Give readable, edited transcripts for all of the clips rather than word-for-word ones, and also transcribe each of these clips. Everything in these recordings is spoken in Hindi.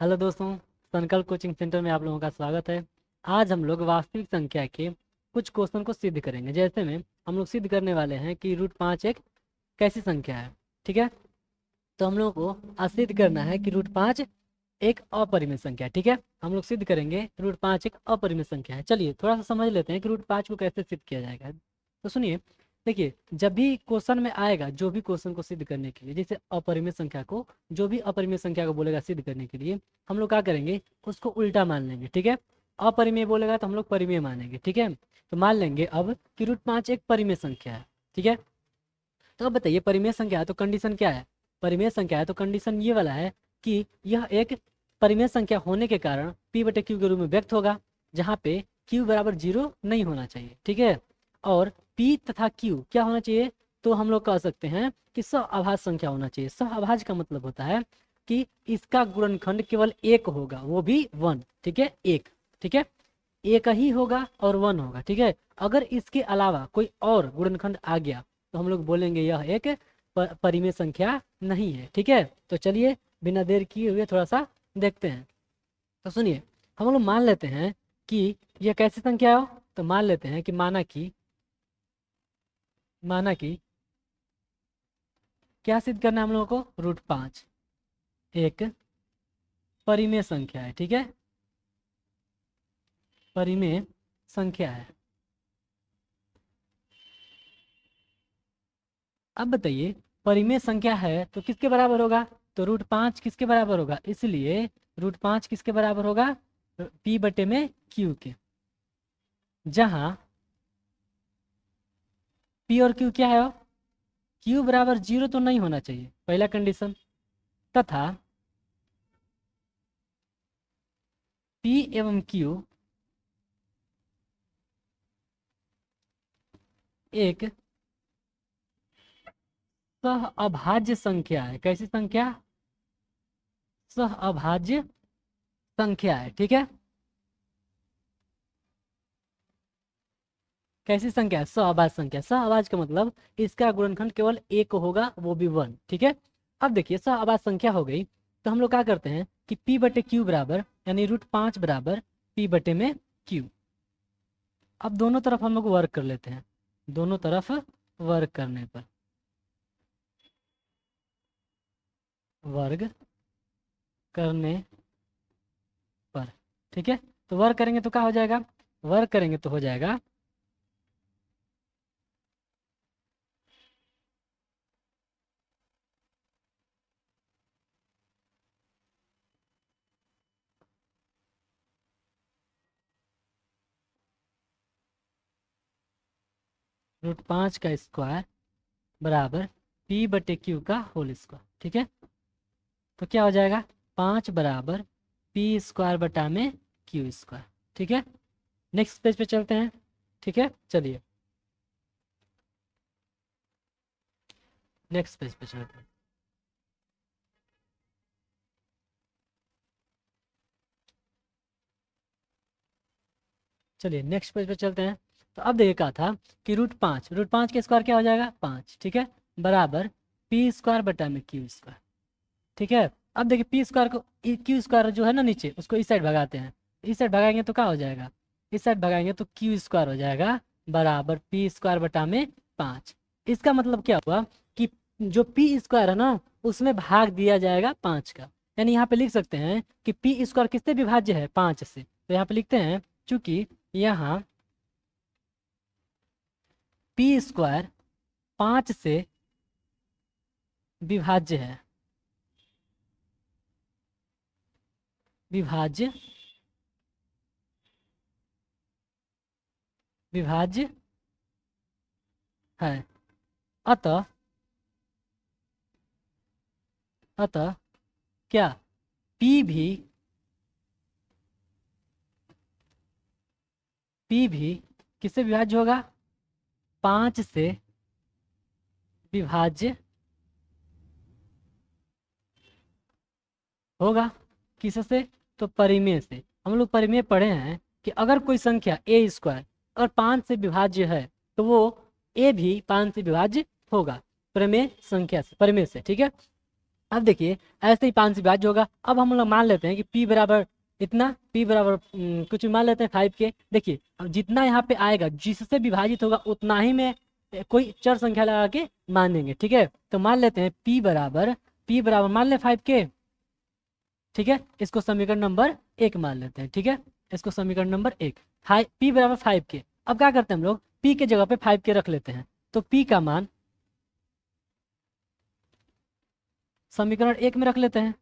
हेलो दोस्तों, संकल्प कोचिंग सेंटर में आप लोगों का स्वागत है। आज हम लोग वास्तविक संख्या के कुछ क्वेश्चन को सिद्ध करेंगे। जैसे में हम लोग सिद्ध करने वाले हैं कि √5 एक कैसी संख्या है। ठीक है, तो हम लोग को सिद्ध करना है कि √5 एक अपरिमेय संख्या है। ठीक है, हम लोग सिद्ध करेंगे √5 एक अपरिमेय संख्या है। चलिए थोड़ा सा समझ लेते हैं कि √5 को कैसे सिद्ध किया जाएगा। तो सुनिए, देखिए, जब भी क्वेश्चन में आएगा, जो भी क्वेश्चन को सिद्ध करने के लिए, जैसे अपरिमेय संख्या को, जो भी अपरिमेय संख्या को बोलेगा सिद्ध करने के लिए, हम लोग क्या करेंगे, उसको उल्टा मान लेंगे। ठीक है, अपरिमेय बोलेगा तो हम लोग परिमेय मानेंगे। ठीक है, तो मान लेंगे अब कि √5 एक परिमेय संख्या है। ठीक है, तो अब बताइए, परिमेय संख्या है तो कंडीशन क्या है। परिमेय संख्या है तो कंडीशन ये वाला है कि यह एक परिमेय संख्या होने के कारण P/Q के रूप में व्यक्त होगा, जहाँ पे Q बराबर 0 नहीं होना चाहिए। ठीक है, और P तथा Q क्या होना चाहिए, तो हम लोग कह सकते हैं कि सहअभाज्य संख्या होना चाहिए। सहअभाज्य का मतलब होता है कि इसका गुणनखंड केवल एक होगा, वो भी 1। ठीक है, एक। ठीक है, एक ही होगा और 1 होगा। ठीक है, अगर इसके अलावा कोई और गुणनखंड आ गया तो हम लोग बोलेंगे यह एक परिमेय संख्या नहीं है। ठीक है, तो चलिए बिना देर किए हुए थोड़ा सा देखते हैं। तो सुनिए, हम लोग मान लेते हैं कि यह कैसी संख्या हो। तो मान लेते हैं कि माना कि क्या सिद्ध करना है हम लोगों को, √5 एक परिमेय संख्या है। ठीक है, परिमेय संख्या है। अब बताइए, परिमेय संख्या है तो किसके बराबर होगा, तो √5 किसके बराबर होगा, इसलिए √5 किसके बराबर होगा, P/Q के, जहां P और Q क्या है, Q बराबर 0 तो नहीं होना चाहिए, पहला कंडीशन, तथा P एवं Q एक सहअभाज्य संख्या है। कैसी संख्या, सहअभाज्य संख्या है। ठीक है, कैसी संख्या है, सहअभाज्य संख्या। सहअभाज्य का मतलब इसका गुणनखंड केवल एक होगा, वो भी 1। ठीक है, अब देखिए सहअभाज्य संख्या हो गई तो हम लोग क्या करते हैं कि P/Q बराबर, यानी √5 बराबर P/Q। अब दोनों तरफ हम लोग वर्क कर लेते हैं। दोनों तरफ वर्क करने पर, वर्ग करने पर, ठीक है, तो वर्क करेंगे तो क्या हो जाएगा, वर्क करेंगे तो हो जाएगा √5 का स्क्वायर बराबर P/Q का होल स्क्वायर। ठीक है, तो क्या हो जाएगा, 5 बराबर P² में Q²। ठीक है, नेक्स्ट पेज पे चलते हैं। ठीक है, चलिए नेक्स्ट पेज पे चलते हैं। चलिए नेक्स्ट पेज पे चलते हैं। तो अब देखिए कहा था कि √5 के स्क्वायर क्या हो जाएगा, 5। ठीक है, बराबर P² में Q²। ठीक है, अब देखिए P² को, Q² जो है ना नीचे, उसको इस साइड भगाते हैं। इस साइड भगाएंगे तो क्या हो जाएगा, इस साइड भगाएंगे तो Q² हो जाएगा बराबर P² में 5। इसका मतलब क्या हुआ कि जो P² है ना, उसमें भाग दिया जाएगा 5 का। यानी यहाँ पे लिख सकते हैं कि P² किससे विभाज्य है, 5 से। तो यहाँ पे लिखते हैं, चूंकि यहाँ P² 5 से विभाज्य है, विभाज्य विभाज्य है, अतः अतः क्या P भी किससे विभाज्य होगा, 5 से विभाज्य होगा। किससे, तो परिमेय से। हम लोग परिमेय पढ़े हैं कि अगर कोई संख्या A² अगर 5 से विभाज्य है तो वो A भी 5 से विभाज्य होगा, परिमेय संख्या से, परिमेय से। ठीक है, अब देखिए ऐसे ही 5 से विभाज्य होगा। अब हम लोग मान लेते हैं कि p बराबर इतना, p बराबर कुछ भी मान लेते हैं 5 के। देखिए अब जितना यहाँ पे आएगा जिससे विभाजित होगा उतना ही में कोई चर संख्या लगा के मान देंगे। ठीक है, तो मान लेते हैं p बराबर मान ले 5 के। ठीक है, इसको समीकरण नंबर 1 मान लेते हैं। ठीक है, इसको समीकरण नंबर 1, p बराबर 5 के। अब क्या करते हैं हम लोग, p के जगह पे 5 के रख लेते हैं, तो p का मान समीकरण 1 में रख लेते हैं।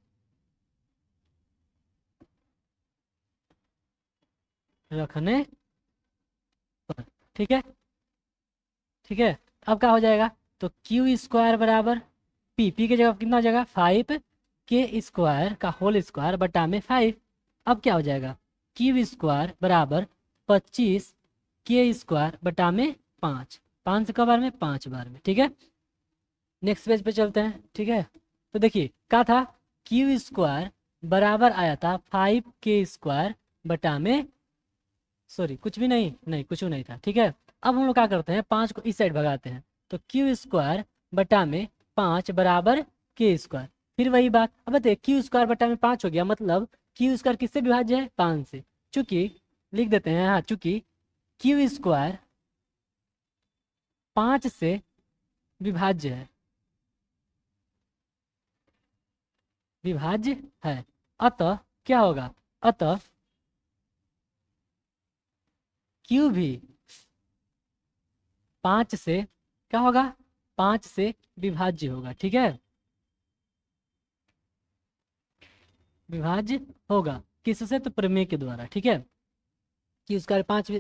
रखने पर ठीक है, ठीक है। अब क्या हो जाएगा, तो क्यू स्क्वायर बराबर पी के जगह कितना हो जाएगा 5 के स्क्वायर का होल स्क्वायर बटा में 5। अब क्या हो जाएगा, क्यू स्क्वायर बराबर 25 के स्क्वायर बटा में 5, 5 से कब बार में 5 बार में। ठीक है, नेक्स्ट पेज पे चलते हैं। ठीक है, तो देखिए क्या था, क्यू स्क्वायर बराबर आया था 5 के स्क्वायर बटा में, सॉरी कुछ भी नहीं, नहीं कुछ भी नहीं था। ठीक है, अब हम लोग क्या करते हैं, 5 को इस साइड भगाते हैं, तो क्यू स्क्वायर बटा में 5 बराबर के स्क्वायर। फिर वही बात, अब बताइए क्यू स्क्वायर बटा में 5 हो गया, मतलब क्यू स्क्वायर किससे विभाज्य है, 5 से। चूंकि लिख देते हैं, हाँ चूंकि क्यू स्क्वायर 5 से विभाज्य है, विभाज्य है, अतः क्या होगा, अतः क्यू भी 5 से क्या होगा, 5 से विभाज्य होगा। ठीक है, विभाज्य होगा किससे, तो प्रमेय के द्वारा। ठीक है, कि उसका 5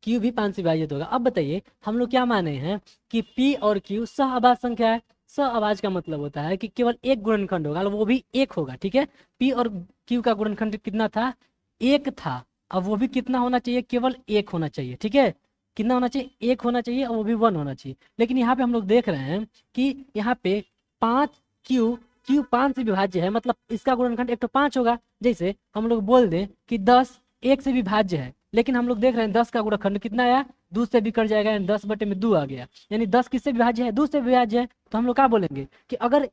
क्यू भी 5 से विभाजित होगा। अब बताइए हम लोग क्या माने हैं कि पी और क्यू सहअभाज्य संख्या है। सहअभाज्य का मतलब होता है कि केवल एक गुणनखंड होगा, वो भी एक होगा। ठीक है, पी और क्यू का गुणनखंड कितना था, एक था। अब वो भी कितना होना चाहिए, केवल एक होना चाहिए। ठीक है, कितना होना चाहिए, एक होना चाहिए, और वो भी 1 होना चाहिए। लेकिन यहाँ पे हम लोग देख रहे हैं कि यहाँ पे 5 क्यू क्यू 5 से विभाज्य है, मतलब इसका गुणनखंड एक तो 5 होगा। जैसे हम लोग बोल दें कि 10 1 से विभाज्य है, लेकिन हम लोग देख रहे हैं 10 का गुणनखंड कितना आया, 2 से भी कट जाएगा, यानी 10 बटे में 2 आ गया, यानी 10 किससे विभाज्य है, 2 से विभाज्य है। तो हम लोग क्या बोलेंगे कि अगर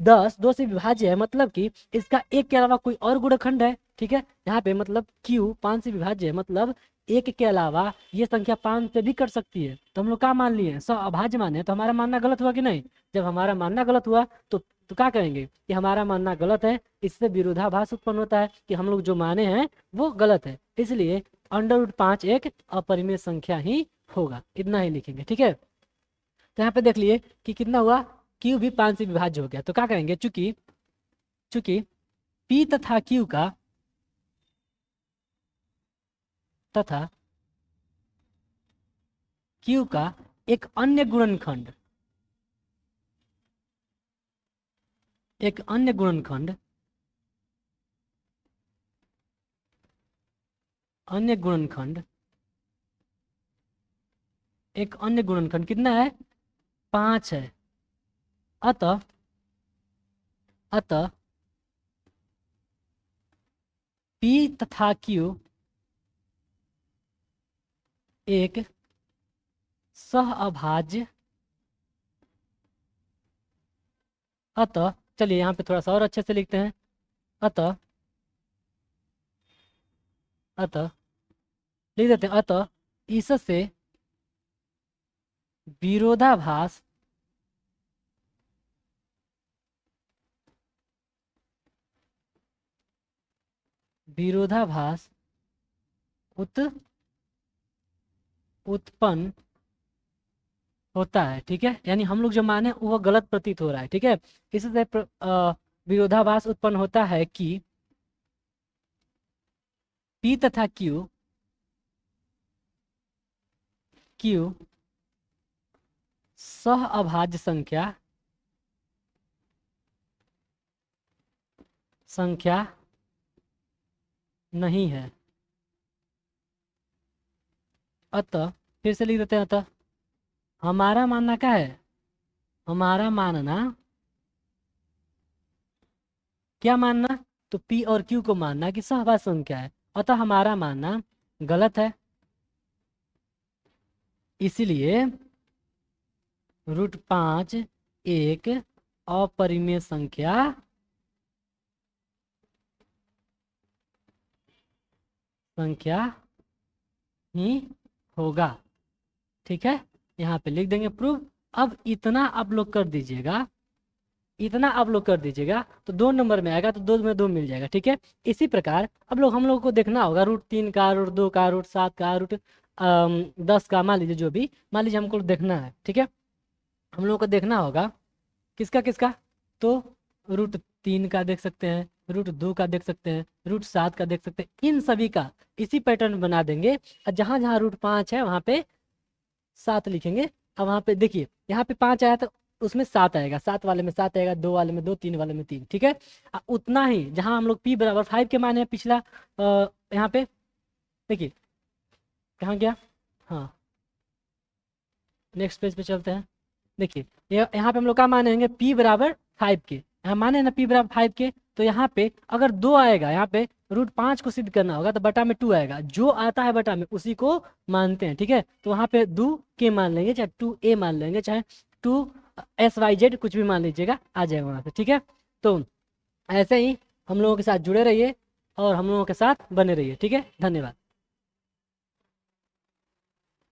10 2 से विभाज्य है, मतलब कि इसका एक के अलावा कोई और गुणनखंड है। ठीक है, यहाँ पे मतलब Q 5 से विभाज्य है, मतलब एक के अलावा ये संख्या 5 से भी कट सकती है। तो हम लोग क्या मान लिए, सहअभाज्य माने, तो हमारा मानना गलत हुआ कि नहीं। जब हमारा मानना गलत हुआ तो क्या करेंगे कि हमारा मानना गलत है, इससे विरोधाभास उत्पन्न होता है कि हम लोग जो माने हैं वो गलत है। इसलिए √5 एक अपरिमेय संख्या ही होगा, इतना ही लिखेंगे। ठीक है, तो यहाँ पे देख लिए कि कितना हुआ, क्यू भी 5 से विभाज्य हो गया। तो क्या करेंगे, चूंकि चूंकि पी तथा क्यू का एक अन्य गुणनखंड, एक अन्य गुणनखंड, अन्य गुणनखंड, एक अन्य गुणनखंड कितना है, 5 है। अतः अतः P तथा Q एक सहअभाज्य, अतः चलिए यहाँ पे थोड़ा सा और अच्छे से लिखते हैं। अतः अतः लिख देते हैं, अतः इससे विरोधाभास विरोधाभास उत्पन्न होता है। ठीक है, यानी हम लोग जो माने वो गलत प्रतीत हो रहा है। ठीक है, इससे विरोधाभास उत्पन्न होता है कि P तथा Q सहअभाज्य संख्या नहीं है। अतः फिर से लिख देते हैं, अतः हमारा मानना क्या है, हमारा मानना क्या मानना, तो P और Q को मानना कि सहअभाज्य संख्या है, अतः हमारा मानना गलत है। इसलिए √5 एक अपरिमेय संख्या संख्या ही होगा। ठीक है, यहाँ पे लिख देंगे प्रूव। अब इतना आप लोग कर दीजिएगा, इतना आप लोग कर दीजिएगा तो 2 नंबर में आएगा, तो 2 में 2 मिल जाएगा। ठीक है, इसी प्रकार हम लोग को देखना होगा रूट 3 का, रूट 2 का, रूट 7 का, रूट 10 का, मान लीजिए जो भी, मान लीजिए हमको देखना है। ठीक है, हम लोग को देखना होगा किसका किसका, तो रूट 3 का देख सकते हैं, रूट 2 का देख सकते हैं, रूट 7 का देख सकते हैं, इन सभी का इसी पैटर्न में बना देंगे। और जहाँ जहाँ रूट 5 है वहाँ पे 7 लिखेंगे। अब वहाँ पे देखिए, यहाँ पे 5 आया तो उसमें 7 आएगा, 7 वाले में 7 आएगा, 2 वाले में 2, 3 वाले में 3। ठीक है, उतना ही जहाँ हम लोग p = 5 के माने हैं पिछला, यहाँ पे देखिए कहाँ गया, हाँ नेक्स्ट पेज पे चलते हैं। देखिए यहाँ पे हम लोग क्या मानेंगे, p = 5 के, यहाँ माने ना p = 5 के, तो यहाँ पे अगर 2 आएगा, यहाँ पे रूट 5 को सिद्ध करना होगा तो बटा में 2 आएगा, जो आता है बटा में उसी को मानते हैं। ठीक है, तो वहाँ पे 2 के मान लेंगे, चाहे 2a मान लेंगे, चाहे 2SYZ कुछ भी मान लीजिएगा, आ जाएगा वहाँ पे। ठीक है, तो ऐसे ही हम लोगों के साथ जुड़े रहिए और हम लोगों के साथ बने रहिए। ठीक है, धन्यवाद।